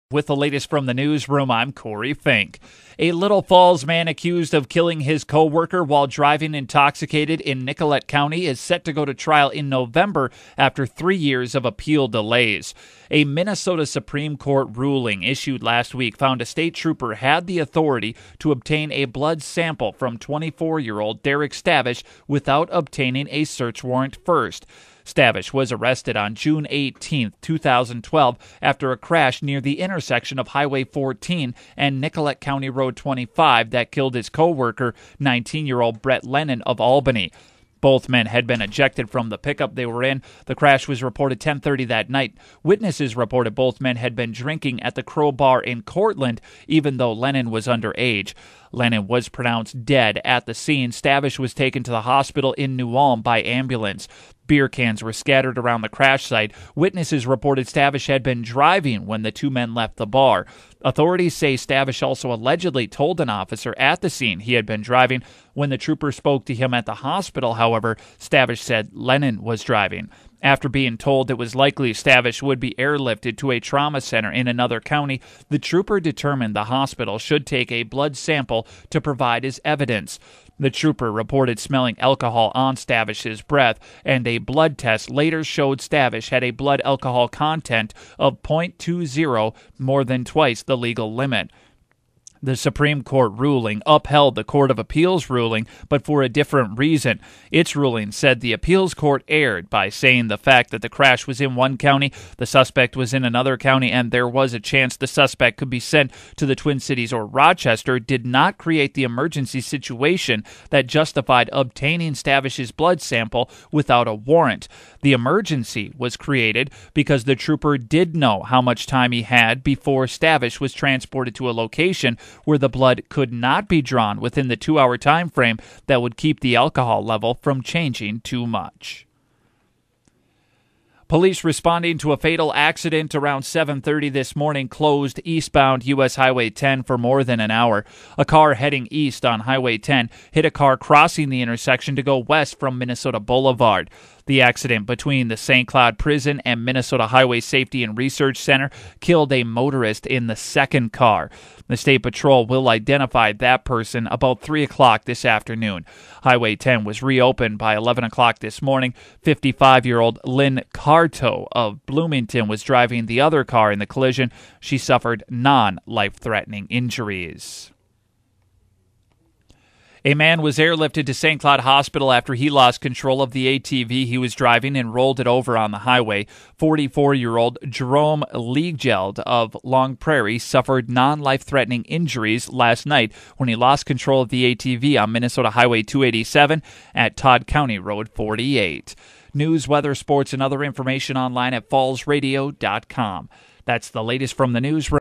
With the latest from the newsroom, I'm Corey Fink. A Little Falls man accused of killing his co-worker while driving intoxicated in Nicollet County is set to go to trial in November after 3 years of appeal delays. A Minnesota Supreme Court ruling issued last week found a state trooper had the authority to obtain a blood sample from 24-year-old Derek Stavish without obtaining a search warrant first. Stavish was arrested on June 18, 2012, after a crash near the intersection of Highway 14 and Nicollet County Road 25 that killed his co-worker, 19-year-old Brett Lennon of Albany. Both men had been ejected from the pickup they were in. The crash was reported 10:30 that night. Witnesses reported both men had been drinking at the Crow Bar in Cortland, even though Lennon was underage. Lennon was pronounced dead at the scene. Stavish was taken to the hospital in New Ulm by ambulance. Beer cans were scattered around the crash site. Witnesses reported Stavish had been driving when the two men left the bar. Authorities say Stavish also allegedly told an officer at the scene he had been driving. When the trooper spoke to him at the hospital, however, Stavish said Lennon was driving. After being told it was likely Stavish would be airlifted to a trauma center in another county, the trooper determined the hospital should take a blood sample to provide as evidence. The trooper reported smelling alcohol on Stavish's breath, and a blood test later showed Stavish had a blood alcohol content of 0.20, more than twice the legal limit. The Supreme Court ruling upheld the Court of Appeals ruling, but for a different reason. Its ruling said the appeals court erred by saying the fact that the crash was in one county, the suspect was in another county, and there was a chance the suspect could be sent to the Twin Cities or Rochester did not create the emergency situation that justified obtaining Stavish's blood sample without a warrant. The emergency was created because the trooper did know how much time he had before Stavish was transported to a location where the blood could not be drawn within the 2-hour time frame that would keep the alcohol level from changing too much. Police responding to a fatal accident around 7:30 this morning closed eastbound U.S. Highway 10 for more than an hour. A car heading east on Highway 10 hit a car crossing the intersection to go west from Minnesota Boulevard. The accident between the St. Cloud Prison and Minnesota Highway Safety and Research Center killed a motorist in the second car. The State Patrol will identify that person about 3 o'clock this afternoon. Highway 10 was reopened by 11 o'clock this morning. 55-year-old Lynn Carto of Bloomington was driving the other car in the collision. She suffered non-life-threatening injuries. A man was airlifted to St. Cloud Hospital after he lost control of the ATV he was driving and rolled it over on the highway. 44-year-old Jerome Leegeld of Long Prairie suffered non-life-threatening injuries last night when he lost control of the ATV on Minnesota Highway 287 at Todd County Road 48. News, weather, sports, and other information online at fallsradio.com. That's the latest from the newsroom.